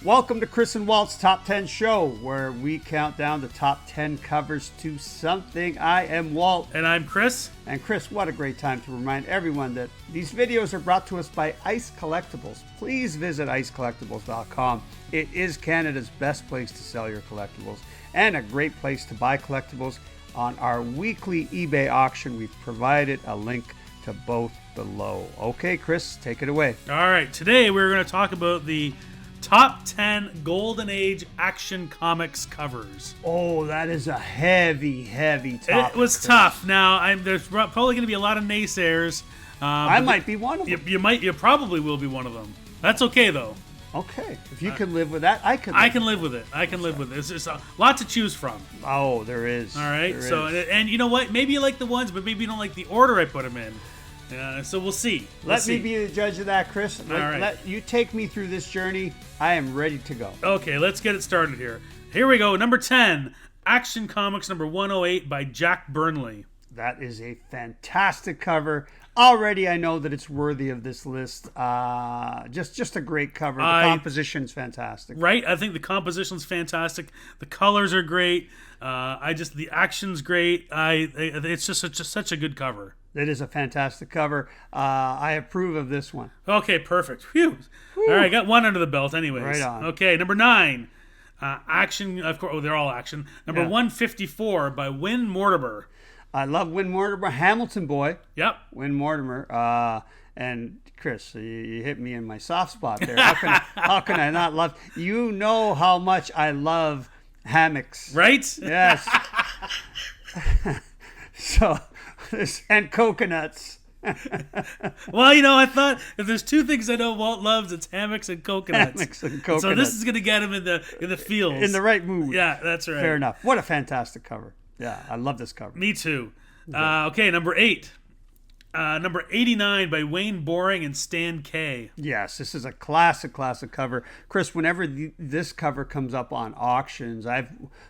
Welcome to Chris and Walt's Top 10 Show, where we count down the top 10 covers to something. I am Walt. And I'm Chris. And Chris, what a great time to remind everyone that these videos are brought to us by Ice Collectibles. Please visit icecollectibles.com. It is Canada's best place to sell your collectibles and a great place to buy collectibles. On our weekly eBay auction, we've provided a link to both below. Okay, Chris, take it away. All right, today we're going to talk about the top 10 Golden Age Action Comics covers. Oh, that is a heavy topic. It was tough. Now, there's probably going to be a lot of naysayers. I might be one of them. You probably will be one of them. That's okay, though. Okay, if you can live with that, I can. I can live with it. I can live with it. It's a lot to choose from. Oh, there is. All right. There is. And you know what? Maybe you like the ones, but maybe you don't like the order I put them in. So we'll see. Let me be the judge of that, Chris. All right. Let you take me through this journey. I am ready to go. Okay, let's get it started here. Here we go. Number 10, Action Comics number 108 by Jack Burnley. That is a fantastic cover. Already, I know that it's worthy of this list. Just a great cover. The composition's fantastic. Right? I think the composition's fantastic. The colors are great. The action's great. It's just such a good cover. It is a fantastic cover. I approve of this one. Okay, perfect. Phew. All right, got one under the belt anyways. Right on. Okay, number 9. Action, of course. Oh, they're all action. Number 154 by Win Mortimer. I love Win Mortimer, Hamilton boy. Yep. Win Mortimer. And Chris, you hit me in my soft spot there. How can I not love? You know how much I love hammocks. Right? Yes. And coconuts. Well, I thought if there's two things I know Walt loves, it's hammocks and coconuts. Hammocks and coconuts. So this is going to get him in the fields. In the right mood. Yeah, that's right. Fair enough. What a fantastic cover. Yeah, I love this cover. Me too. Okay, number 8. Number 89 by Wayne Boring and Stan Kay. Yes, this is a classic cover. Chris, whenever this cover comes up on auctions, I've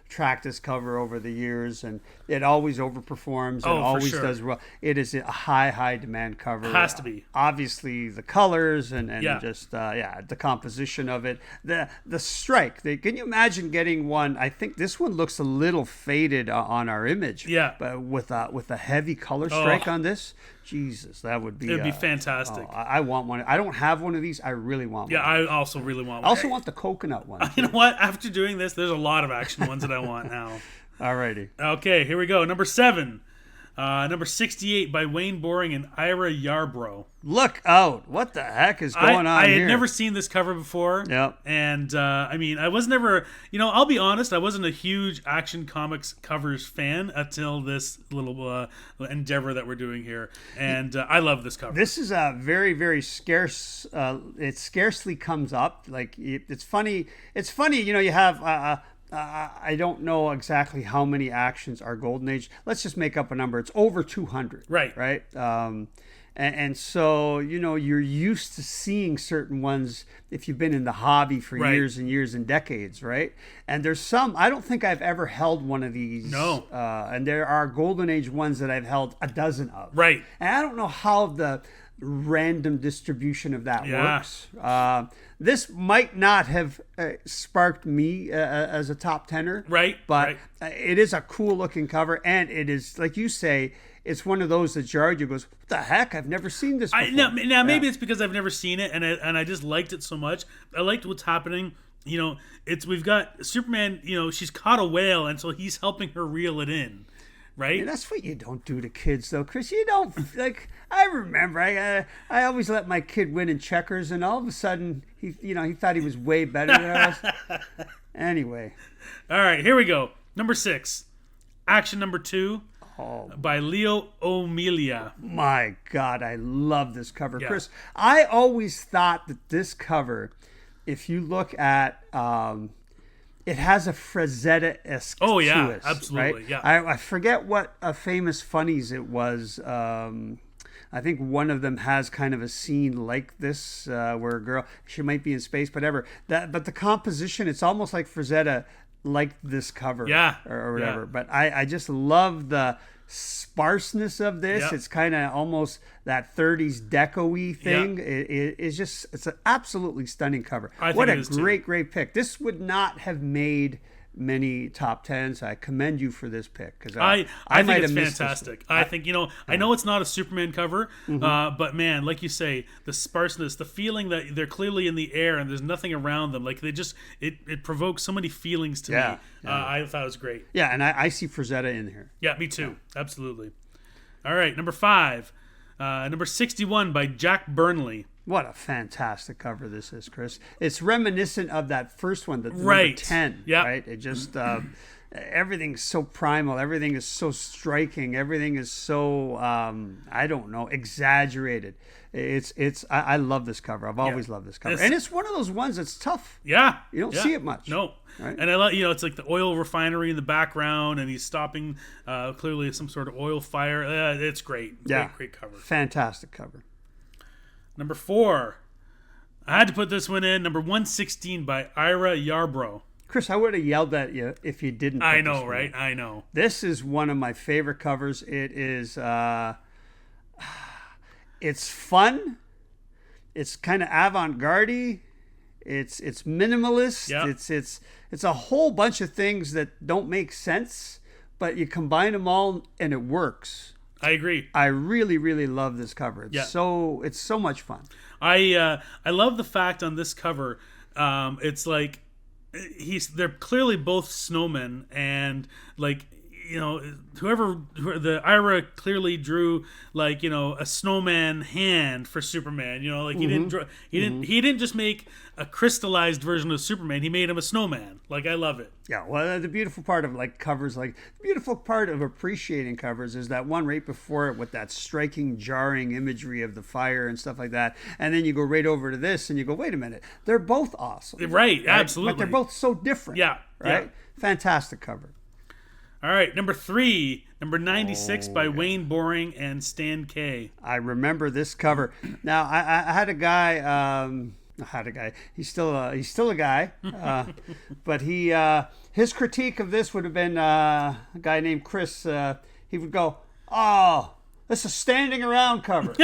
tracked this cover over the years, and it always overperforms. It always does well. It is a high demand cover. It has to be. Obviously, the colors and just the composition of it. The strike. Can you imagine getting one? I think this one looks a little faded on our image. Yeah. But with a heavy color strike on this, Jesus, that would be... It'd be fantastic. I want one. I don't have one of these. I really want one. Yeah, I also really want one. I also want the coconut one. You know what? After doing this, there's a lot of action ones that I want now. Alrighty. Okay, here we go. Number 7. Number 68 by Wayne Boring and Ira Yarbrough. Look out. What the heck is going on here? I had never seen this cover before. Yep. And, I was never... I'll be honest, I wasn't a huge Action Comics covers fan until this little endeavor that we're doing here. And I love this cover. This is a very, very scarce... it scarcely comes up. Like, it's funny. It's funny, you have... I don't know exactly how many actions are Golden Age. Let's just make up a number. It's over 200. Right. And so, you're used to seeing certain ones if you've been in the hobby for years and years and decades, right? And there's some, I don't think I've ever held one of these. No. And there are Golden Age ones that I've held a dozen of. Right. And I don't know how the random distribution of that works. This might not have sparked me as a top tenner, right? But it is a cool looking cover, and it is, like you say, it's one of those that jarred you. Goes, what the heck? I've never seen this before. Now maybe it's because I've never seen it, and I just liked it so much. I liked what's happening. We've got Superman. She's caught a whale, and so he's helping her reel it in. Right? And that's what you don't do to kids, though, Chris. You don't, I remember, I always let my kid win in checkers, and all of a sudden, he thought he was way better than I was. Anyway. All right, here we go. Number 6, Action number 2 by Leo O'Melia. My God, I love this cover. Yeah. Chris, I always thought that this cover, if you look at... it has a Frazetta-esque to it, Right? Absolutely, yeah. I forget what famous funnies it was. I think one of them has kind of a scene like this where a girl, she might be in space, whatever. But the composition, it's almost like Frazetta liked this cover or whatever. Yeah. But I just love the sparseness of this. Yep. It's kind of almost that 30s deco-y thing. It's an absolutely stunning cover. What a great pick. This would not have made many top 10s. I commend you for this pick, because I think it's fantastic. I think, I know it's not a Superman cover, but man, like you say, the sparseness, the feeling that they're clearly in the air and there's nothing around them, like it provokes so many feelings to me. I thought it was great. Yeah, and I see Frazetta in here. Yeah, me too. Absolutely. All right, number 5, number 61 by Jack Burnley. What a fantastic cover this is, Chris. It's reminiscent of that first one, the number 10. Yeah. Right? It just everything's so primal. Everything is so striking. Everything is so I don't know, exaggerated. I love this cover. I've always loved this cover, and it's one of those ones that's tough. Yeah, you don't see it much. No. Right? And I love, it's like the oil refinery in the background, and he's stopping clearly some sort of oil fire. It's great. Great cover. Fantastic cover. Number 4, I had to put this one in. Number 116 by Ira Yarbrough. Chris, I would have yelled at you if you didn't. I know, right? I know. This is one of my favorite covers. It is. It's fun. It's kind of avant-garde. It's minimalist. Yep. It's a whole bunch of things that don't make sense, but you combine them all and it works. I agree. I really, really love this cover. It's so much fun. I love the fact on this cover, it's like they're clearly both snowmen, and like the Ira clearly drew like a snowman hand for Superman. Like he didn't just make a crystallized version of Superman. He made him a snowman. Like, I love it. Yeah, well, the beautiful part of covers, the beautiful part of appreciating covers is that one right before it with that striking, jarring imagery of the fire and stuff like that, and then you go right over to this and you go, wait a minute, they're both awesome, right? Absolutely, but they're both so different. Yeah, right. Fantastic cover. All right, number 3, number 96 by Wayne Boring and Stan Kay. I remember this cover. Now, I had a guy. He's still a guy, but his critique of this would have been a guy named Chris. He would go, "Oh, this is a standing around cover."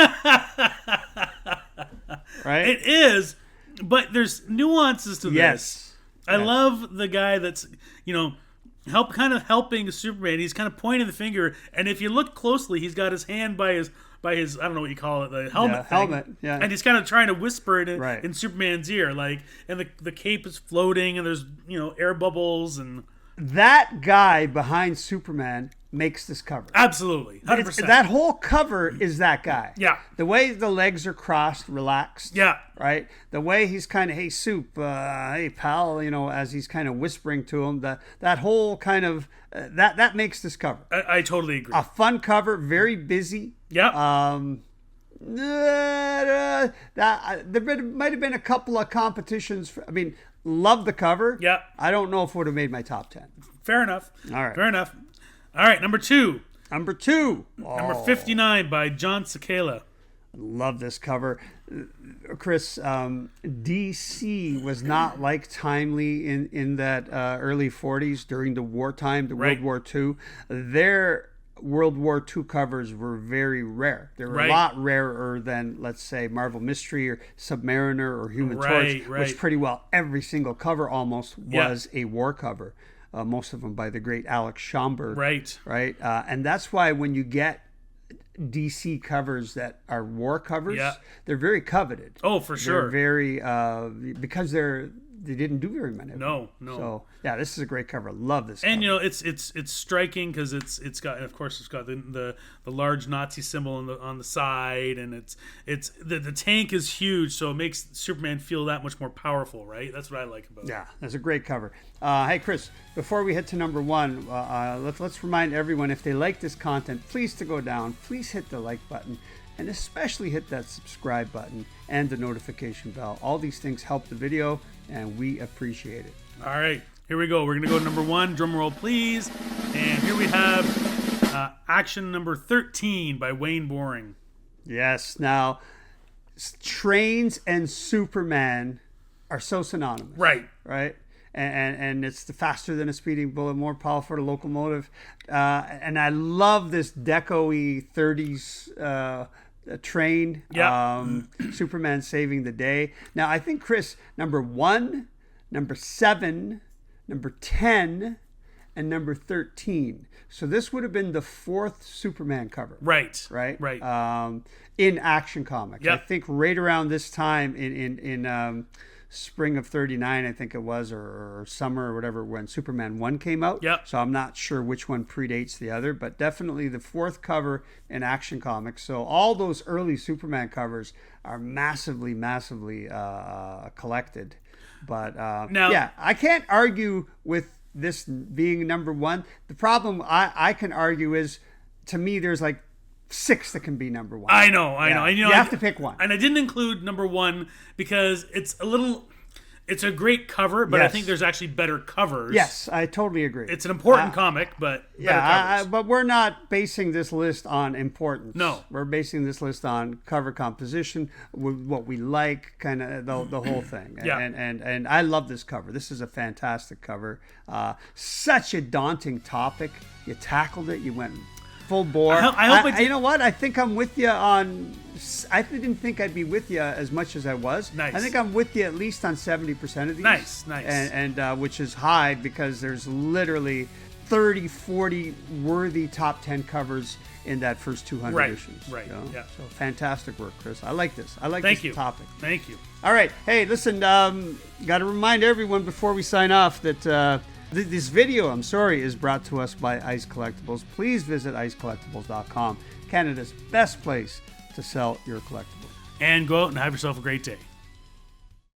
Right? It is, but there's nuances to this. Yes. I love the guy that's helping Superman. He's kind of pointing the finger, and if you look closely, he's got his hand by his I don't know what you call it, the helmet thing. And he's kind of trying to whisper it in Superman's ear, and the cape is floating, and there's air bubbles, and that guy behind Superman makes this cover. Absolutely, 100%. That whole cover is that guy. Yeah, the way the legs are crossed, relaxed. Yeah, right. The way he's kind of, hey Soup, hey pal, as he's kind of whispering to him. That whole kind of that makes this cover. I totally agree. A fun cover, very busy. Yeah. There might have been a couple of competitions. Love the cover. Yeah. I don't know if it would have made my top 10. Fair enough. All right. Fair enough. All right, number 2. Number 2. Number 59 by John Cicala. Love this cover. Chris, DC was not timely in that early 40s during the wartime, World War II. Their World War II covers were very rare. They were a lot rarer than, let's say, Marvel Mystery or Submariner or Human Torch, which pretty well every single cover almost was a war cover. Most of them by the great Alex Schomburg. Right. And that's why when you get DC covers that are war covers, they're very coveted. Oh, for sure. They're very because they didn't do very many. No. So yeah, this is a great cover. Love this. And cover. it's striking because it's got the large Nazi symbol on the side, and the tank is huge, so it makes Superman feel that much more powerful, right? That's what I like about it. Yeah, that's a great cover. Hey Chris, before we hit to number 1, let's remind everyone, if they like this content, please to go down, please hit the like button. And especially hit that subscribe button and the notification bell. All these things help the video, and we appreciate it. All right, here we go. We're going to go to number 1. Drum roll, please. And here we have Action number 13 by Wayne Boring. Yes. Now, trains and Superman are so synonymous. Right. and it's the faster than a speeding bullet, more powerful than a locomotive. And I love this deco-y 30s train. Superman saving the day. Now, I think, Chris, number 1, number 7, number 10, and number 13. So this would have been the 4th Superman cover. Right. In Action Comics. Yep. I think right around this time in spring of 39, I think it was, or summer or whatever, when Superman 1 came out. Yep. So I'm not sure which one predates the other, but definitely the 4th cover in Action Comics. So all those early Superman covers are massively collected. But now, I can't argue with this being number 1. The problem I can argue is, to me, there's like 6 that can be number 1. I know. And, you have to pick one. And I didn't include number 1 because it's a great cover, but I think there's actually better covers. Yes, I totally agree. It's an important comic, but better covers. But we're not basing this list on importance. No. We're basing this list on cover composition, what we like, kind of the whole thing. And I love this cover. This is a fantastic cover. Such a daunting topic. You tackled it. You went full bore. I hope you know what? I think I'm with you on. I didn't think I'd be with you as much as I was. Nice. I think I'm with you at least on 70% of these. Nice. And which is high, because there's literally 30, 40 worthy top 10 covers in that first 200 issues. Right. You know? Yeah. So fantastic work, Chris. I like this. I like Thank this you. topic. Thank you. All right. Hey, listen. Got to remind everyone before we sign off that. This video, is brought to us by Ice Collectibles. Please visit icecollectibles.com, Canada's best place to sell your collectibles. And go out and have yourself a great day.